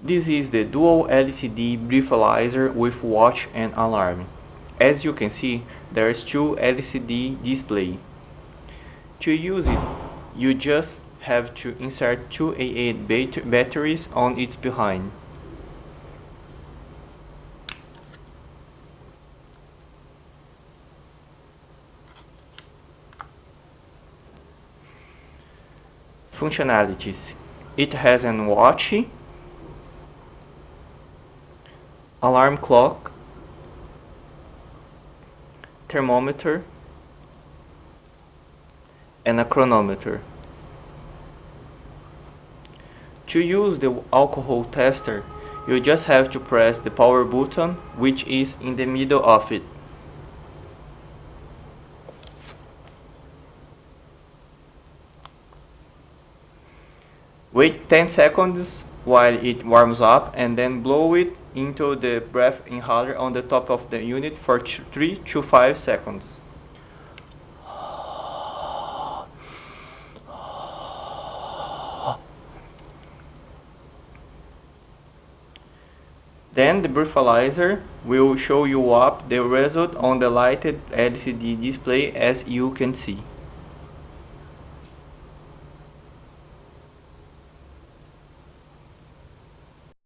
This is the dual LCD breathalyzer with watch and alarm. As you can see, there is two LCD display. To use it, you just have to insert two AA batteries on its behind. Functionalities: it has an watch, alarm clock, thermometer, and a chronometer. To use the alcohol tester, you just have to press the power button, which is in the middle of it. Wait 10 seconds while it warms up and then blow it into the breath inhaler on the top of the unit for 3 to 5 seconds. Then the breathalyzer will show you up the result on the lighted LCD display, as you can see.